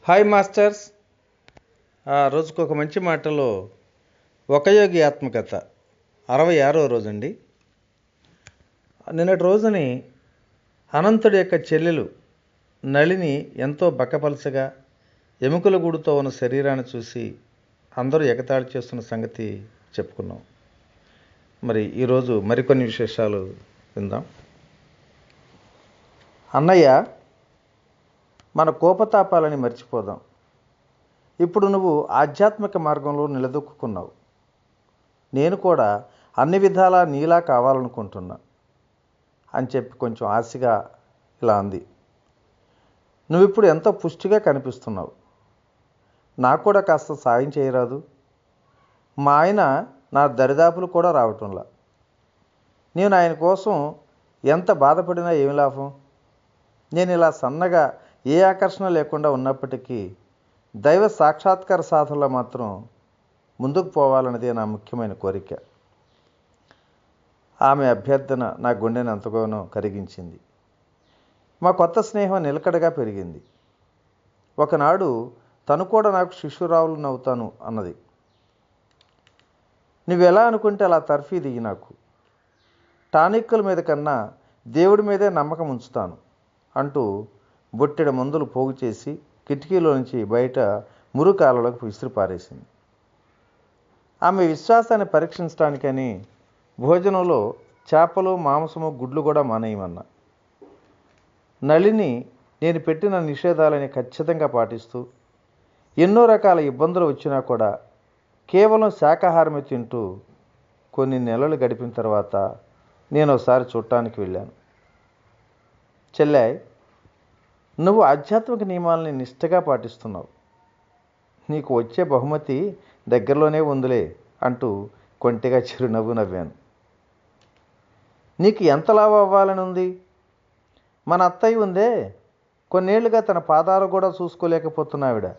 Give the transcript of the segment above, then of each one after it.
Hi masters. రోజుకు ఒక మంచి మాటలో ఒక యోగి ఆత్మకథ 66వ రోజండి. నిన్నటి రోజుని అనంతుడి యొక్క చెల్లెలు నళిని ఎంతో బక్కపలసగా ఎముకల గూడుతో ఉన్న శరీరాన్ని చూసి అందరూ ఎగతాళి చేస్తున్న సంగతి చెప్పుకున్నాం. మరి ఈరోజు మరికొన్ని విశేషాలు విందాం. అన్నయ్య, మన కోపతాపాలని మర్చిపోదాం. ఇప్పుడు నువ్వు ఆధ్యాత్మిక మార్గంలో నిలదొక్కున్నావు. నేను కూడా అన్ని విధాలా నీలా కావాలనుకుంటున్నా అని చెప్పి కొంచెం ఆశగా ఇలా అంది. నువ్విప్పుడు ఎంతో పుష్టిగా కనిపిస్తున్నావు. నాకు కూడా కాస్త సాయం చేయరాదు? మా ఆయన నా దరిదాపులు కూడా రావటంలా. నేను ఆయన కోసం ఎంత బాధపడినా ఏమి లాభం? నేను ఇలా సన్నగా ఏ ఆకర్షణ లేకుండా ఉన్నప్పటికీ దైవ సాక్షాత్కార సాధనలో మాత్రం ముందుకు పోవాలన్నదే నా ముఖ్యమైన కోరిక. ఆమె అభ్యర్థన నా గుండెని ఎంతగానో కరిగించింది. మా కొత్త స్నేహం నిలకడగా పెరిగింది. ఒకనాడు తను కూడా నాకు శిష్యురావులనవుతాను అన్నది. నువ్వెలా అనుకుంటే అలా తర్ఫీ దిగి నాకు. టానిక్కుల మీద కన్నా దేవుడి మీదే నమ్మకం ఉంచుతాను అంటూ బొట్టెడ మందులు పోగు చేసి కిటికీలో నుంచి బయట మురుకాలలోకి విసిరి పారేసింది. ఆమె విశ్వాసాన్ని పరీక్షించడానికని భోజనంలో చేపలు, మాంసము, గుడ్లు కూడా మానేయమన్నా. నళిని నేను పెట్టిన నిషేధాలని ఖచ్చితంగా పాటిస్తూ ఎన్నో రకాల ఇబ్బందులు వచ్చినా కూడా కేవలం శాకాహారమే తింటూ కొన్ని నెలలు గడిపిన తర్వాత నేను ఒకసారి చూడటానికి వెళ్ళాను. చెల్లాయ్, నువ్వు ఆధ్యాత్మిక నియమాలని నిష్ఠగా పాటిస్తున్నావు. నీకు వచ్చే బహుమతి దగ్గరలోనే ఉందిలే అంటూ కొంటెగా చిరునవ్వు నవ్వాను. నీకు ఎంత లాభం అవ్వాలని ఉంది? మన అత్తయ్య ఉందే, కొన్నేళ్లుగా తన పాదాలు కూడా చూసుకోలేకపోతున్నా ఆవిడ.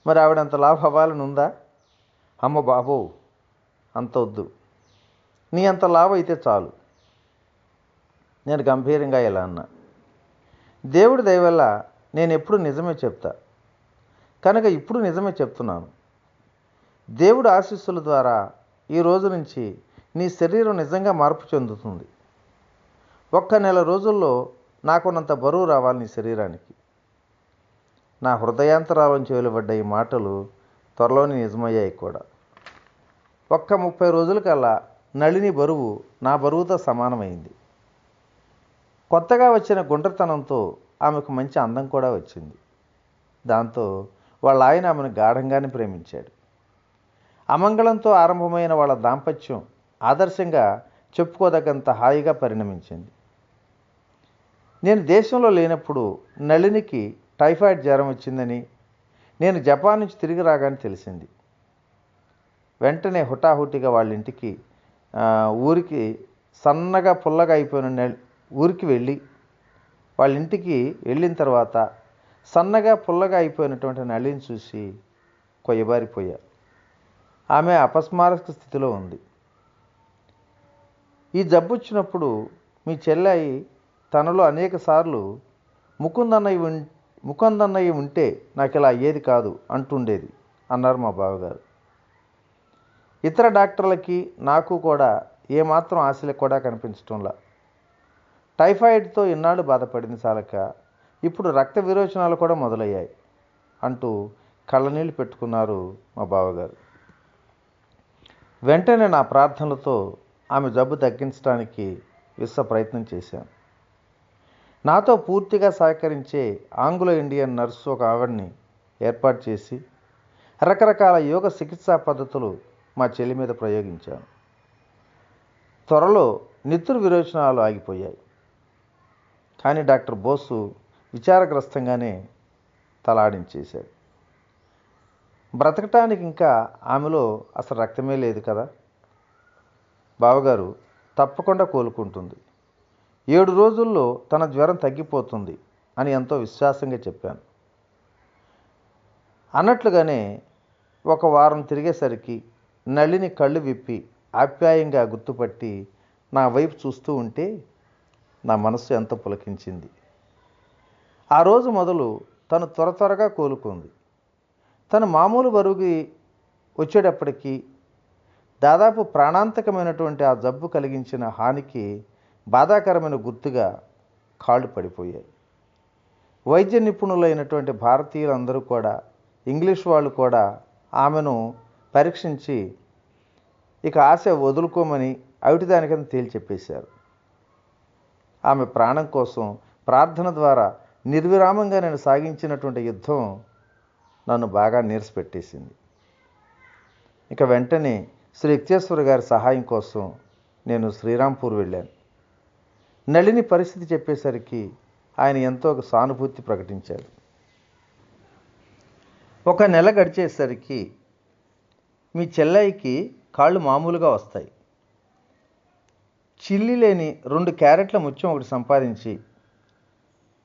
మరి ఆవిడంత లాభం అవ్వాలని ఉందా? అమ్మ బాబో, అంత వద్దు. నీ అంత లాభం అయితే చాలు. నేను గంభీరంగా ఇలా అన్నా. దేవుడి దయ వల్ల నేను ఎప్పుడు నిజమే చెప్తా కనుక ఇప్పుడు నిజమే చెప్తున్నాను. దేవుడి ఆశీస్సుల ద్వారా ఈ రోజు నుంచి నీ శరీరం నిజంగా మార్పు చెందుతుంది. 1 నెల రోజుల్లో నాకున్నంత బరువు రావాలి నీ శరీరానికి. నా హృదయాంతరాలోంచి వెలువడ్డ ఈ మాటలు త్వరలోనే నిజమయ్యాయి కూడా. 30 రోజులకల్లా నళిని బరువు నా బరువుతో సమానమైంది. కొత్తగా వచ్చిన గుండ్రతనంతో ఆమెకు మంచి అందం కూడా వచ్చింది. దాంతో వాళ్ళ ఆయన ఆమెను గాఢంగానే ప్రేమించాడు. అమంగళంతో ఆరంభమైన వాళ్ళ దాంపత్యం ఆదర్శంగా చెప్పుకోదగ్గంత హాయిగా పరిణమించింది. నేను దేశంలో లేనప్పుడు నళినికి టైఫాయిడ్ జ్వరం వచ్చిందని నేను జపాన్ నుంచి తిరిగి రాగానే తెలిసింది. వెంటనే హుటాహుటిగా వాళ్ళ ఇంటికి ఊరికి సన్నగా పుల్లగా అయిపోయిన ఊరికి వెళ్ళి వాళ్ళ ఇంటికి వెళ్ళిన తర్వాత సన్నగా పుల్లగా అయిపోయినటువంటి నళిని చూసి కొయ్యబారిపోయా. ఆమె అపస్మారక స్థితిలో ఉంది. ఈ జబ్బు వచ్చినప్పుడు మీ చెల్లాయి తనలో అనేక సార్లు ముకుందన్నయ్య ఉంటే నాకు ఇలా అయ్యేది కాదు అంటుండేది అన్నారు మా బావగారు. ఇతర డాక్టర్లకి నాకు కూడా ఏమాత్రం ఆశలు కూడా కనిపించటంలా. టైఫాయిడ్తో ఇన్నాళ్ళు బాధపడింది చాలక ఇప్పుడు రక్త విరోచనాలు కూడా మొదలయ్యాయి అంటూ కళ్ళనీళ్ళు పెట్టుకున్నారు మా బావగారు. వెంటనే నా ప్రార్థనలతో ఆమె జబ్బు తగ్గించడానికి విశ్వ ప్రయత్నం చేశాను. నాతో పూర్తిగా సహకరించే ఆంగ్లో ఇండియన్ నర్సు ఒక ఆవిడని ఏర్పాటు చేసి రకరకాల యోగ చికిత్సా పద్ధతులు మా చెల్లి మీద ప్రయోగించాను. త్వరలో నెత్తురు విరోచనాలు ఆగిపోయాయి. కానీ డాక్టర్ బోసు విచారగ్రస్తంగానే తలాడించేశాడు. బ్రతకటానికి ఇంకా ఆమెలో అసలు రక్తమే లేదు కదా. బావగారు తప్పకుండా కోలుకుంటుంది. 7 రోజుల్లో తన జ్వరం తగ్గిపోతుంది అని ఎంతో విశ్వాసంగా చెప్పాను. అన్నట్లుగానే 1 వారం తిరిగేసరికి నళిని కళ్ళు విప్పి ఆప్యాయంగా గుర్తుపట్టి నా వైపు చూస్తూ ఉంటే నా మనస్సు ఎంతో పులకించింది. ఆ రోజు మొదలు తను త్వరగా కోలుకుంది. తను మామూలు బరువుకి వచ్చేటప్పటికీ దాదాపు ప్రాణాంతకమైనటువంటి ఆ జబ్బు కలిగించిన హానికి బాధాకరమైన గుర్తుగా కాళ్ళు పడిపోయాయి. వైద్య నిపుణులైనటువంటి భారతీయులందరూ కూడా, ఇంగ్లీష్ వాళ్ళు కూడా ఆమెను పరీక్షించి ఇక ఆశ వదులుకోమని అవిటిదానికని తేల్చెప్పేశారు. ఆమె ప్రాణం కోసం ప్రార్థన ద్వారా నిర్విరామంగా నేను సాగించినటువంటి యుద్ధం నన్ను బాగా నీరసపెట్టేసింది. ఇక వెంటనే శ్రీ యుక్తేశ్వర గారి సహాయం కోసం నేను శ్రీరాంపూర్ వెళ్ళాను. నళిని పరిస్థితి చెప్పేసరికి ఆయన ఎంతో సానుభూతి ప్రకటించారు. ఒక నెల గడిచేసరికి మీ చెల్లాయికి కాళ్ళు మామూలుగా వస్తాయి. చిల్లి లేని 2 క్యారెట్ల ముత్యం ఒకటి సంపాదించి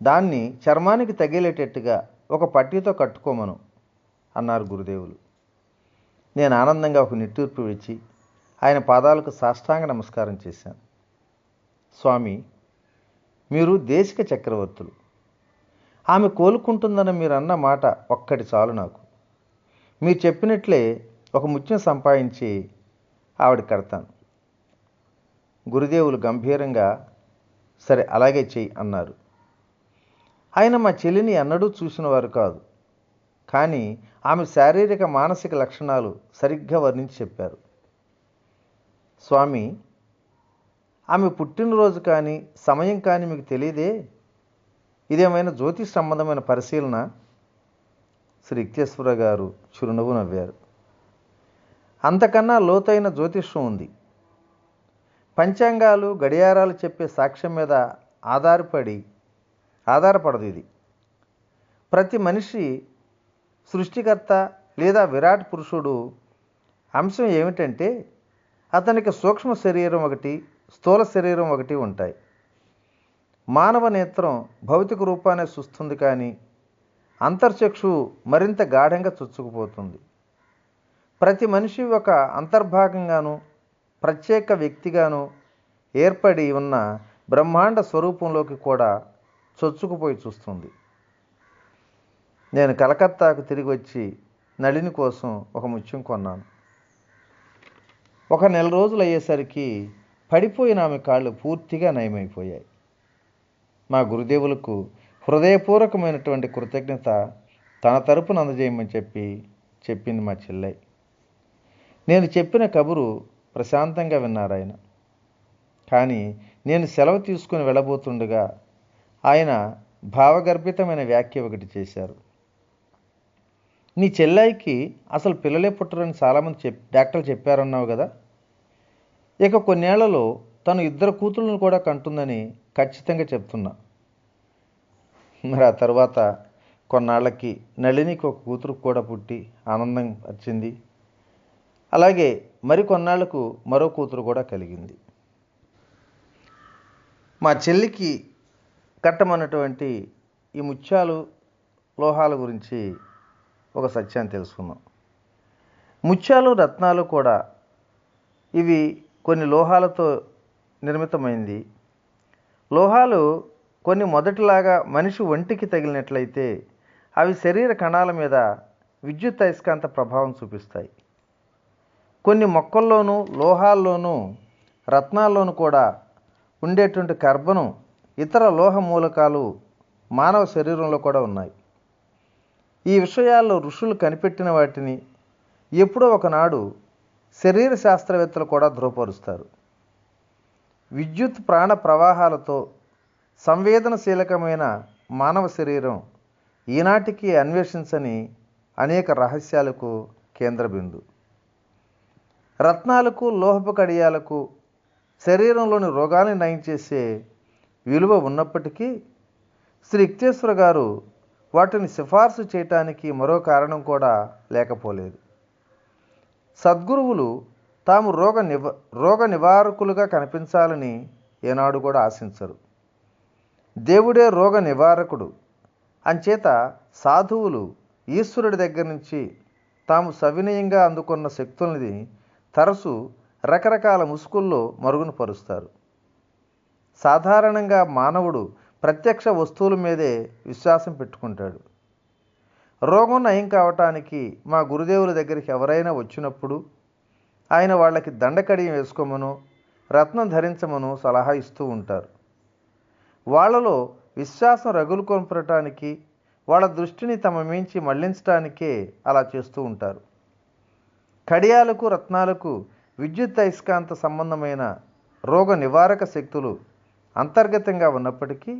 దాన్ని చర్మానికి తగిలేటట్టుగా ఒక పట్టీతో కట్టుకోమను అన్నారు గురుదేవులు. నేను ఆనందంగా ఒక నిట్టూర్పు విడిచి ఆయన పాదాలకు సాష్టాంగ నమస్కారం చేశాను. స్వామి, మీరు దేశిక చక్రవర్తులు. ఆమె కోలుకుంటుందని మీరు అన్న మాట ఒక్కటి చాలు నాకు. మీరు చెప్పినట్లే ఒక ముత్యం సంపాదించి ఆవిడ కడతాను. గురుదేవులు గంభీరంగా సరే అలాగే చెయ్యి అన్నారు. ఆయన మా చెల్లిని ఎన్నడూ చూసిన వారు కాదు, కానీ ఆమె శారీరక మానసిక లక్షణాలు సరిగ్గా వర్ణించి చెప్పారు. స్వామి, ఆమె పుట్టినరోజు కానీ సమయం కానీ మీకు తెలియదే? ఇదేమైనా జ్యోతిష్ సంబంధమైన పరిశీలన? శ్రీ యుక్తేశ్వర గారు చిరునవ్వు నవ్వారు. అంతకన్నా లోతైన జ్యోతిష్యం ఉంది. పంచాంగాలు, గడియారాలు చెప్పే సాక్ష్యం మీద ఆధారపడదు ఇది. ప్రతి మనిషి సృష్టికర్త లేదా విరాట్ పురుషుడు అంశం ఏమిటంటే అతనికి సూక్ష్మ శరీరం ఒకటి, స్థూల శరీరం ఒకటి ఉంటాయి. మానవ నేత్రం భౌతిక రూపాన్ని చూస్తుంది, కానీ అంతర్చక్షువు మరింత గాఢంగా చొచ్చుకుపోతుంది. ప్రతి మనిషి ఒక అంతర్భాగంగాను ప్రత్యేక వ్యక్తిగాను ఏర్పడి ఉన్న బ్రహ్మాండ స్వరూపంలోకి కూడా చొచ్చుకుపోయి చూస్తుంది. నేను కలకత్తాకు తిరిగి వచ్చి నళిని కోసం ఒక ముత్యం కొన్నాను. ఒక నెల రోజులు అయ్యేసరికి పడిపోయిన ఆమె కాళ్ళు పూర్తిగా నయమైపోయాయి. మా గురుదేవులకు హృదయపూర్వకమైనటువంటి కృతజ్ఞత తన తరపున అందజేయమని చెప్పింది మా చెల్లె. నేను చెప్పిన కబురు ప్రశాంతంగా విన్నారు ఆయన. కానీ నేను సెలవు తీసుకుని వెళ్ళబోతుండగా ఆయన భావగర్భితమైన వ్యాఖ్య ఒకటి చేశారు. నీ చెల్లాయికి అసలు పిల్లలే పుట్టరని చాలామంది డాక్టర్లు చెప్పారన్నావు కదా. ఇక కొన్నేళ్లలో తను 2 కూతుళ్ళను కూడా కంటుందని ఖచ్చితంగా చెప్తున్నా. మరి ఆ తర్వాత కొన్నాళ్ళకి నళినికి ఒక కూతురు కూడా పుట్టి ఆనందం వచ్చింది. అలాగే మరి కొన్నాళ్లకు మరో కూతురు కూడా కలిగింది. మా చెల్లికి కట్టమన్నటువంటి ఈ ముత్యాలు, లోహాల గురించి ఒక సత్యాన్ని తెలుసుకున్నాం. ముత్యాలు, రత్నాలు కూడా ఇవి కొన్ని లోహాలతో నిర్మితమైంది. లోహాలు కొన్ని మొదటిలాగా మనిషి ఒంటికి తగిలినట్లయితే అవి శరీర కణాల మీద విద్యుత్ అయస్కాంత ప్రభావం చూపిస్తాయి. కొన్ని మొక్కల్లోనూ, లోహాల్లోనూ, రత్నాల్లోనూ కూడా ఉండేటువంటి కర్బనం, ఇతర లోహ మూలకాలు మానవ శరీరంలో కూడా ఉన్నాయి. ఈ విషయాల్లో ఋషులు కనిపెట్టిన వాటిని ఎప్పుడో ఒకనాడు శరీర శాస్త్రవేత్తలు కూడా ధృవపరుస్తారు. విద్యుత్ ప్రాణ ప్రవాహాలతో సంవేదనశీలకమైన మానవ శరీరం ఈనాటికి అన్వేషించని అనేక రహస్యాలకు కేంద్ర బిందు. రత్నాలకు, లోహపు కడియాలకు శరీరంలోని రోగాన్ని నయం చేసే విలువ ఉన్నప్పటికీ శ్రీ యుక్తేశ్వర గారు వాటిని సిఫార్సు చేయటానికి మరో కారణం కూడా లేకపోలేదు. సద్గురువులు తాము రోగ నివారకులుగా కనిపించాలని ఏనాడు కూడా ఆశించరు. దేవుడే రోగ నివారకుడు. అంచేత సాధువులు ఈశ్వరుడి దగ్గర నుంచి తాము సవినయంగా అందుకున్న శక్తుల్ని తరచు రకరకాల ముసుగుల్లో మరుగున పరుస్తారు. సాధారణంగా మానవుడు ప్రత్యక్ష వస్తువుల మీదే విశ్వాసం పెట్టుకుంటాడు. రోగం నయం కావటానికి మా గురుదేవుల దగ్గరికి ఎవరైనా వచ్చినప్పుడు ఆయన వాళ్ళకి దండకడియం వేసుకోమనో రత్నం ధరించమనో సలహా ఇస్తూ ఉంటారు. వాళ్ళలో విశ్వాసం రగులుకొనపడటానికి, వాళ్ళ దృష్టిని తమ మించి మళ్లించడానికే అలా చేస్తూ ఉంటారు. కడియాలకు రత్నాలకు విద్యుత్ అయస్కాంత సంబంధమైన రోగ నివారక శక్తులు అంతర్గతంగా ఉన్నప్పటికీ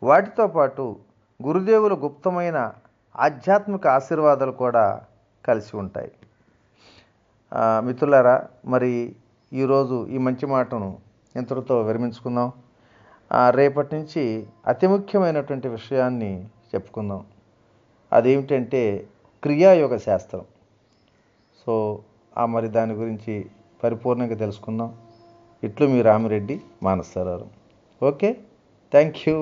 వాటితో పాటు గురుదేవుల గుప్తమైన ఆధ్యాత్మిక ఆశీర్వాదాలు కూడా కలిసి ఉంటాయి. మిత్రులారా, మరి ఈరోజు ఈ మంచి మాటను ఇంతటితో విరమించుకుందాం. రేపటి నుంచి అతి ముఖ్యమైనటువంటి విషయాన్ని చెప్పుకుందాం. అదేమిటంటే క్రియాయోగ శాస్త్రం. సో మరి దాని గురించి పరిపూర్ణంగా తెలుసుకుందాం. ఇట్లు మీ Ramireddy Manasarao. Okay, thank you.